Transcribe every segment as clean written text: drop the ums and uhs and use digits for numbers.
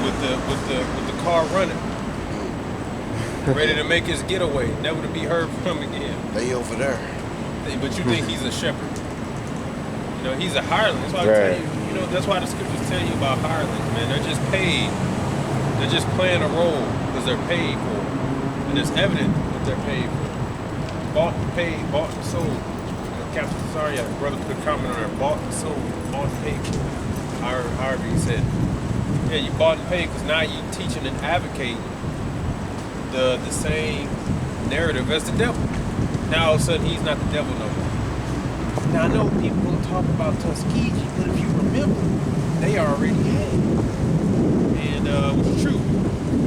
with the car running, ready to make his getaway, never to be heard from again. They over there. But you think he's a shepherd? You know, he's a hireling. That's why I tell you. You know, that's why the scriptures tell you about hirelings, man. They're just paid. They're just playing a role because they're paid for, and it's evident that they're paid for. Bought and paid, bought and sold. You know, Captain Cesario, brother, put a comment on there. Bought and sold, bought and paid for. However he said. Yeah, you bought and paid because now you teaching and advocating the same narrative as the devil. Now all of a sudden he's not the devil no more. Now I know people will talk about Tuskegee, but if you remember, they already had it. And which is true.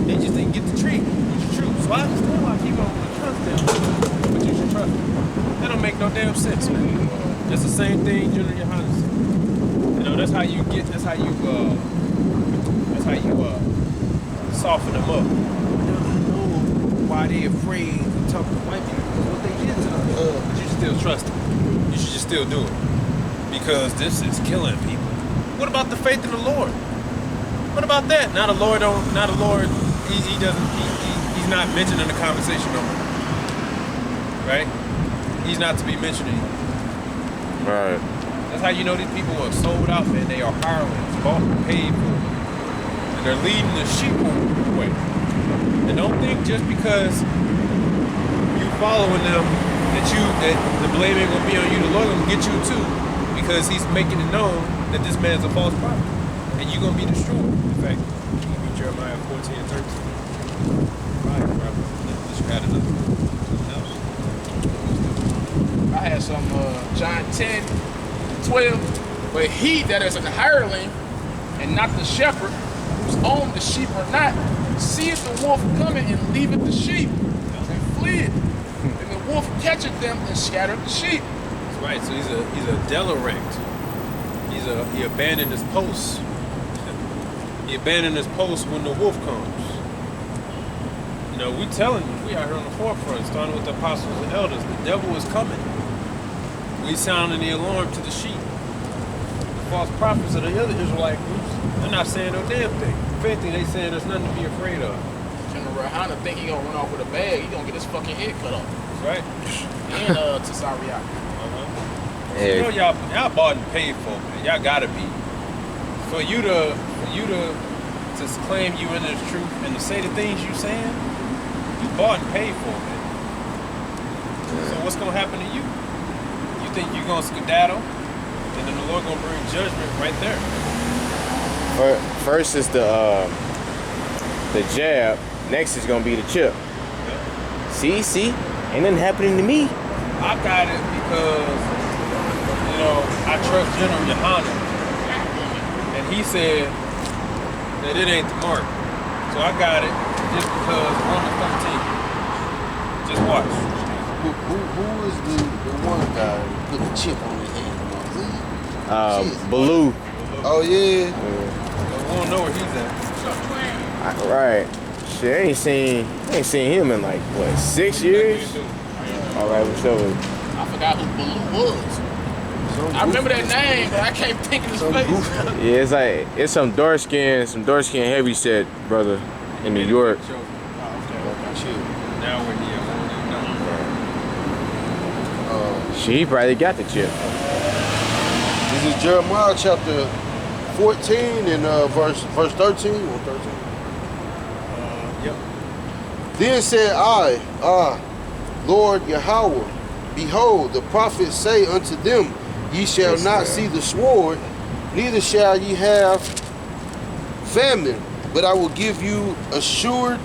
They just didn't get the treat, which is true. So I understand why people don't want to trust them, but you should trust them. That don't make no damn sense, man. That's the same thing General Yohanan said. You know, that's how you soften them up. Now I know why they afraid of talking to white people, because what they did to them. But you should still trust them. You should just still do it. Because this is killing people. What about the faith in the Lord? What about that? Now the Lord he's not mentioned in the conversation no more. Right? He's not to be mentioned anymore. Right. That's how you know these people are sold out, man. They are hirelings, bought and paid for. And they're leading the sheep away. And don't think just because you following them that the blame ain't gonna be on you. The Lord gonna get you too, because he's making it known that this man's a false prophet. And you're gonna be destroyed. In fact, you can read Jeremiah 14 and 13. Right, brother. Unless you had something else. I had some John 10:12, but he that is an hireling and not the shepherd, whose own the sheep are not, seeth the wolf coming and leaveth the sheep and fleeth. And the wolf catcheth them and scattereth the sheep. That's right. So he's a derelict. He abandoned his post. He abandoned his post when the wolf comes. You know, we telling you, we out here on the forefront, starting with the apostles and elders. The devil is coming. We sounding the alarm to the sheep. The false prophets of the other Israelite groups, they're not saying no damn thing. If anything, they saying there's nothing to be afraid of. General Rahana think he gonna run off with a bag. He gonna get his fucking head cut off. That's right. And Tesariak. You know y'all bought and paid for, man. Y'all gotta be. For you to claim you in this truth and to say the things you saying, you bought and paid for, man. So what's gonna happen to you? You think you're gonna skedaddle, and then the Lord gonna bring judgment right there. First is the jab. Next is gonna be the chip. Yeah. See, ain't nothing happening to me. I got it because, you know, I trust General Yohanan, and he said that it ain't the mark. So I got it just because Romans 13. Just watch. Who is the one guy who put the chip on his hand? Baloo. Oh yeah. We don't know where he's at. Right. Shit, I ain't seen him in like what, 6 years? All right, what's up? I forgot who Baloo was. I remember that name, but I can't think of his face. Yeah, it's some dark skin heavy set brother in New York. Show. Chip. Now we're here. He probably got the chip. This is Jeremiah chapter 14 and verse 13. Yep. Then said I, Lord Yahweh, behold, the prophets say unto them, ye shall not see the sword, neither shall ye have famine, but I will give you assured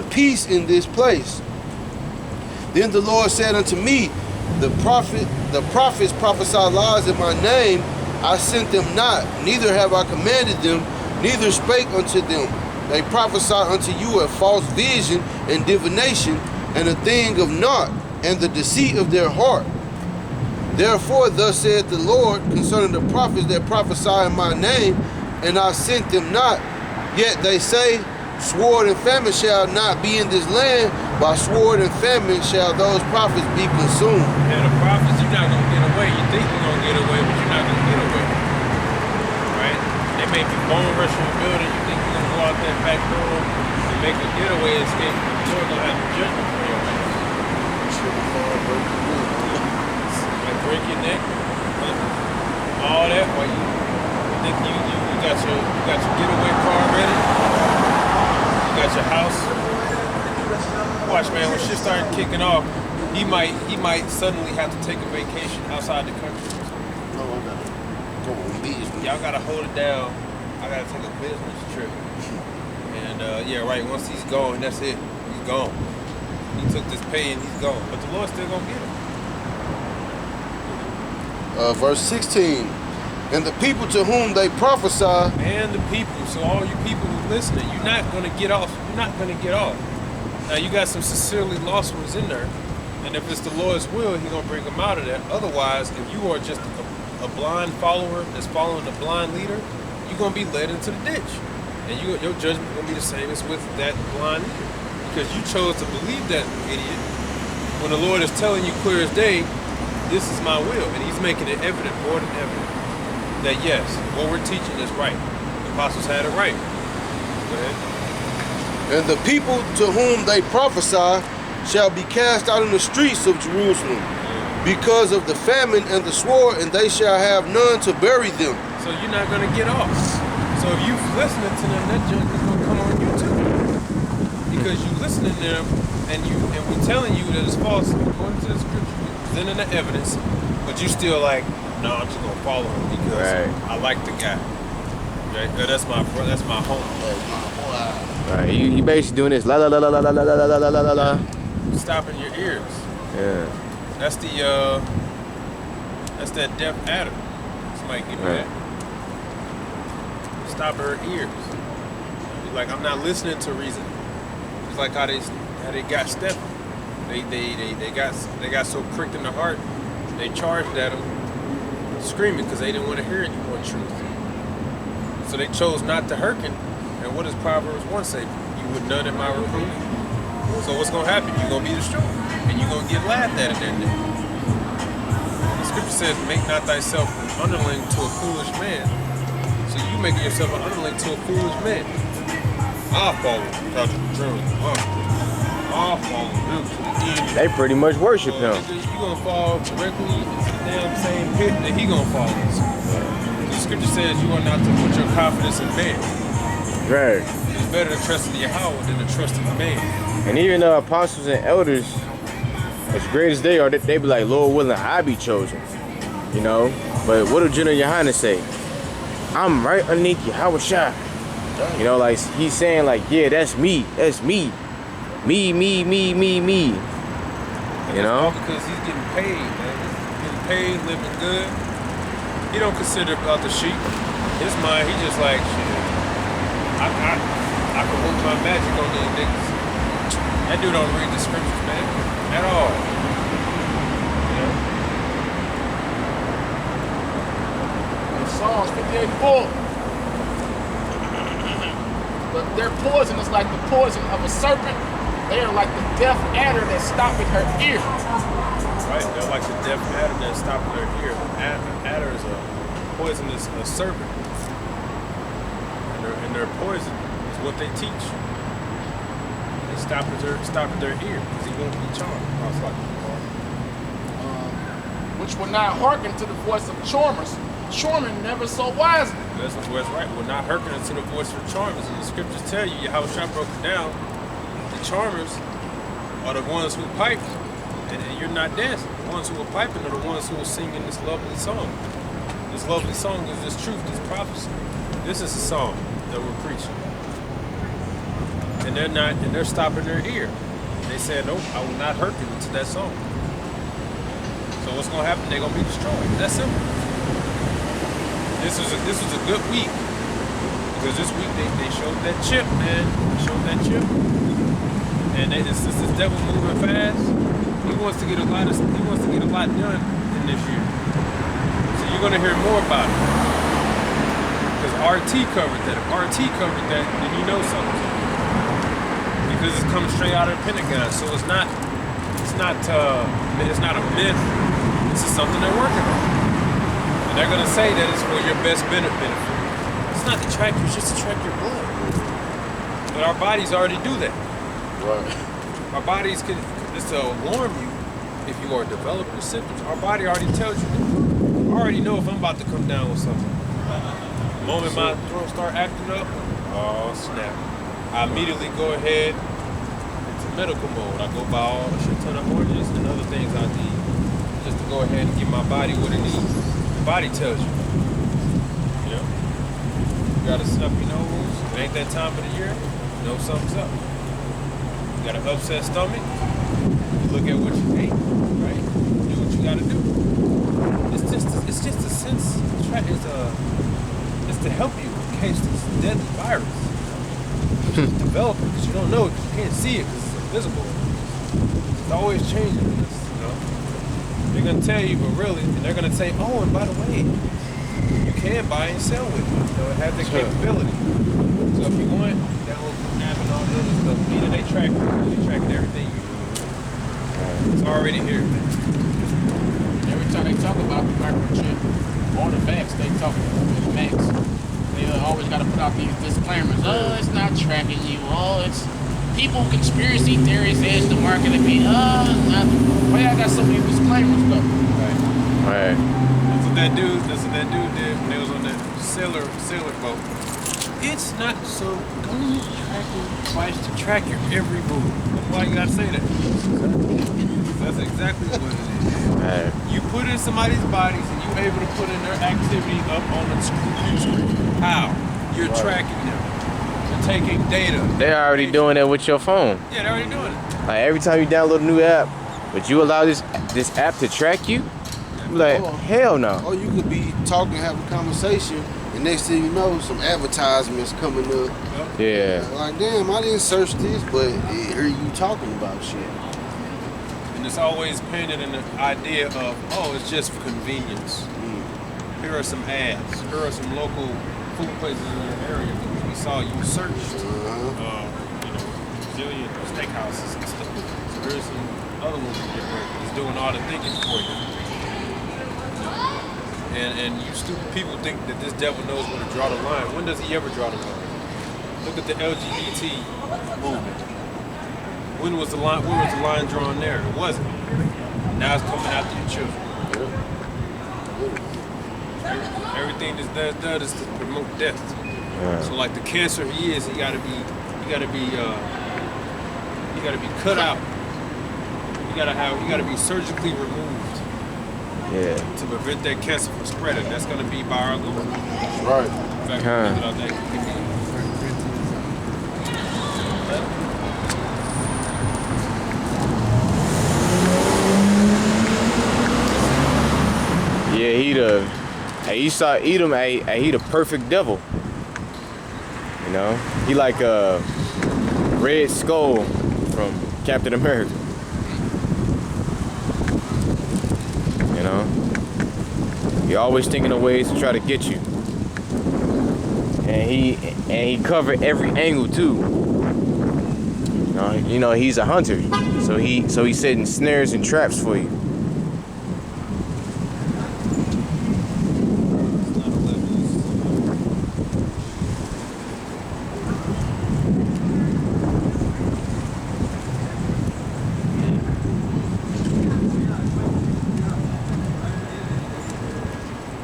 peace in this place. Then the Lord said unto me, the prophets prophesy lies in my name. I sent them not, neither have I commanded them, neither spake unto them. They prophesy unto you a false vision and divination, and a thing of naught, and the deceit of their heart. Therefore thus saith the Lord concerning the prophets that prophesy in my name, and I sent them not. Yet they say, sword and famine shall not be in this land, by sword and famine shall those prophets be consumed. Yeah, the prophets, you're not going to get away. You think you're going to get away, but you're not going to get away. Right? They may be bone rushing the building. You think you're gonna go out that back door and make a getaway escape? The Lord gonna have judgment for your ass. Like break your neck, all that. While you think you got your getaway car ready, you got your house. Watch, man. When shit started kicking off, he might suddenly have to take a vacation outside the country. No, I gotta go on business. Y'all gotta hold it down. I gotta take a business trip. And yeah, right. Once he's gone, that's it. He's gone. He took this pay and he's gone. But the Lord's still gonna get him. Verse 16. And the people to whom they prophesy. And the people. So all you people who listening, you're not gonna get off. You're not gonna get off. Now you got some sincerely lost ones in there. And if it's the Lord's will, he's gonna bring them out of that. Otherwise, if you are just a blind follower that's following a blind leader, you're gonna be led into the ditch. And your judgment gonna be the same as with that blind leader. Because you chose to believe that idiot when the Lord is telling you clear as day, this is my will. And he's making it evident, more than evident, that yes, what we're teaching is right. The apostles had it right. Go ahead. And the people to whom they prophesy shall be cast out in the streets of Jerusalem because of the famine and the sword, and they shall have none to bury them. So you're not going to get off. So if you listening to them, that judgment's going to come on you too. Because you listening to them, and we're telling you that it's false according to the scripture, presenting the evidence, but you still like, no, I'm just going to follow him because I like the guy. Right? That's my home. Right, you basically doing this la la la la la la la la la la la. Stopping your ears. Yeah. That's that deaf adder. Somebody give me that. Stop her ears. Like, I'm not listening to reason. It's like how they got Stephen. They got so pricked in the heart, they charged at him, screaming because they didn't want to hear any more truth. So they chose not to hearken. And what does Proverbs 1 say? You would none in my reproof. So what's gonna happen? You're gonna be destroyed, and you're gonna get laughed at in that day. The scripture says, "Make not thyself an underling to a foolish man." So you making yourself an underling to a foolish man. I'll follow I'll follow him to the end. They pretty much worship him. You gonna fall directly into the damn same pit that he gonna fall into. The scripture says you are not to put your confidence in man. Right. It's better to trust in Yahweh than to trust in man. And even the apostles and elders, as great as they are, they be like, Lord willing, I be chosen. You know? But what did General Yohanan say? I'm right underneath Yahweh Shai. You know, like he's saying like, yeah, that's me. That's me. Me. You know? Because he's getting paid, man. He's getting paid, living good. He don't consider about the sheep. His mind, he just like, shit. I can work my magic on these niggas. That dude don't read the scriptures, man, at all. In Psalms 58:4. But their poison is like the poison of a serpent. They are like the deaf adder that stoppeth her ear. Right, they're like the deaf adder that stopping their ear. Adder is a poisonous serpent. And their poison is what they teach. They stopping their ear because he won't be charmed. Which will not hearken to the voice of charmers. Charming never so wisely. That's right. We're not hearkening to the voice of charmers. And the scriptures tell you how Shai broke it down. The charmers are the ones who pipe, and you're not dancing. The ones who are piping are the ones who are singing this lovely song. This lovely song is this truth, this prophecy. This is a song that we're preaching. And they're stopping their ear. They said, nope, I will not hearken to that song. So what's gonna happen? They're gonna be destroyed. That's simple. This was a good week. Because this week they showed that chip, man. They showed that chip. And this devil moving fast. He wants to get a lot done in this year. So you're gonna hear more about it. Because RT covered that. If RT covered that, then you know something. Because it's coming straight out of the Pentagon. So it's not a myth. This is something they're working on. And they're gonna say that it's for your best benefit. It's not the tracker is just to track your blood. But our bodies already do that. Right. Our bodies can, just to alarm you if you are developing symptoms. Our body already tells you. I already know if I'm about to come down with something. The moment my throat start acting up, oh snap. I immediately go ahead into medical mode. I go buy all a shit ton of oranges and other things I need just to go ahead and give my body what it needs. The body tells you. You know? You got a stuffy nose, it ain't that time of the year, you know something's up. You got an upset stomach, you look at what you ate, right? Do what you gotta do. It's just a sense, it's to help you in case this deadly virus is developing, because you don't know it, you can't see it because it's invisible. It's always changing, you know? They're gonna tell you, but really, and they're gonna say, oh, and by the way, you can buy and sell with it. You know, it has the capability. So if you want, download app and all the other stuff, either they track everything you do. It's already here, man. Every time they talk about the microchip or the vax, they talk about the vax. They always got to put out these disclaimers. Oh, it's not tracking you. Oh, it's people conspiracy theories edge the market and be, it's not. Why y'all got so many disclaimers though? Right. That's what that dude did when they was on that sailor boat. It's not so don't use tracking device to track your every move. That's why you gotta say that. That's exactly what it is. Right. You put in somebody's bodies and you're able to put in their activity up on the computer screen. How? You're tracking them. You're taking data. They already doing that with your phone. Yeah, they're already doing it. Like every time you download a new app, but you allow this app to track you? I'm like, hell no. Or you could be talking, have a conversation, and next thing you know, some advertisements coming up. Yeah. Like, damn, I didn't search this, but here you talking about shit. And it's always painted in the idea of, oh, it's just for convenience. Here are some ads. Here are some local food places in the area that we saw you searched. Brazilian steakhouses and stuff. So here's some other ones that's doing all the thinking for you. And you stupid people think that this devil knows where to draw the line. When does he ever draw the line? Look at the LGBT movement. When was the line drawn there? It wasn't. Now it's coming after your children. Everything this does is to promote death. Yeah. So like the cancer he gotta be cut out. You gotta be surgically removed. Yeah. To prevent that cancer from spreading. That's gonna be by our Lord. Right. In fact, Yeah, you saw Edom, he the perfect devil. You know? He like a Red Skull from Captain America. You know? He always thinking of ways to try to get you. And he covered every angle too. You know, he's a hunter. So he's setting snares and traps for you.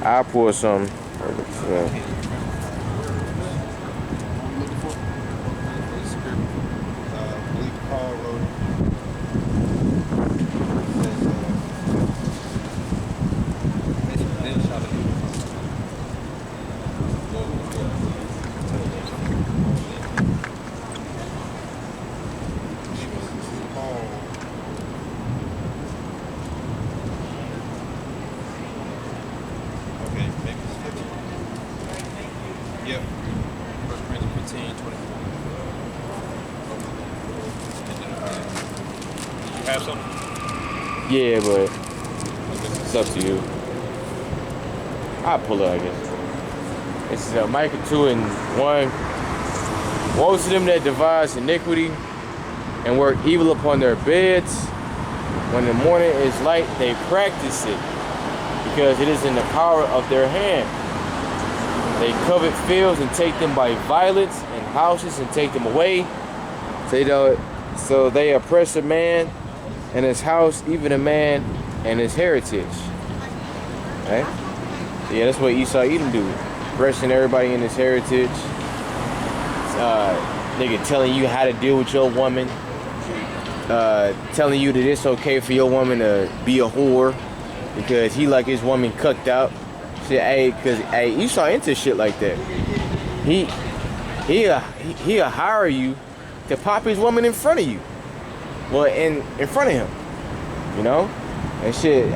I'll pour some. Yep. 1 Corinthians 15:24. Did you have something? Yeah, but it's up to you. I'll pull it, I guess. This is Micah 2:1. Woe to them that devise iniquity and work evil upon their beds. When the morning is light, they practice it, because it is in the power of their hand. They covet fields and take them by violence, and houses and take them away. So they oppress a man and his house, even a man and his heritage. Right? Yeah, that's what Esau Edom do. Oppressing everybody in his heritage. Nigga telling you how to deal with your woman. Telling you that it's okay for your woman to be a whore because he like his woman cucked out. Shit, cause Esau into shit like that. He'll hire you to pop his woman in front of you. Well, in front of him, you know, and shit.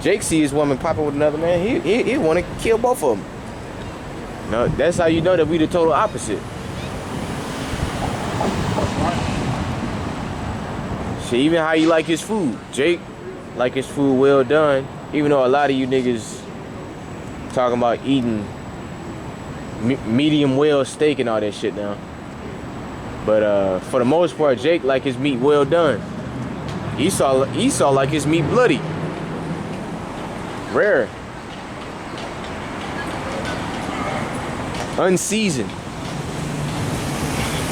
Jake see his woman popping with another man. He want to kill both of them. No, that's how you know that we the total opposite. Shit, even how you like his food. Jake like his food well done. Even though a lot of you niggas talking about eating medium well steak and all that shit now. But for the most part, Jake like his meat well done. Esau like his meat bloody. Rare. Unseasoned.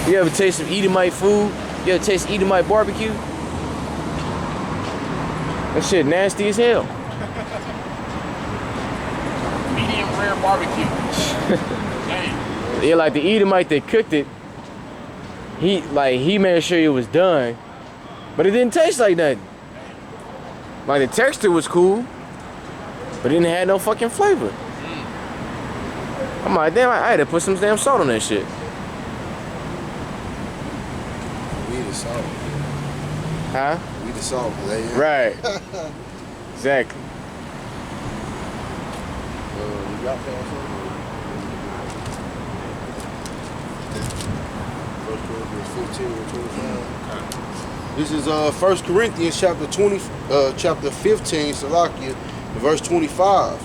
You ever taste some Edomite food? You ever taste Edomite barbecue? That shit nasty as hell. Medium rare barbecue. Damn. Yeah, like the Edomite that cooked it, he made sure it was done, but it didn't taste like nothing. Like the texture was cool, but it didn't have no fucking flavor. I'm like, damn, I had to put some damn salt on that shit. We the salt. Huh? We the salt. Right. Exactly. You got that also? First Corinthians 15 and 25. This is 1 Corinthians chapter 15, Salakia, verse 25.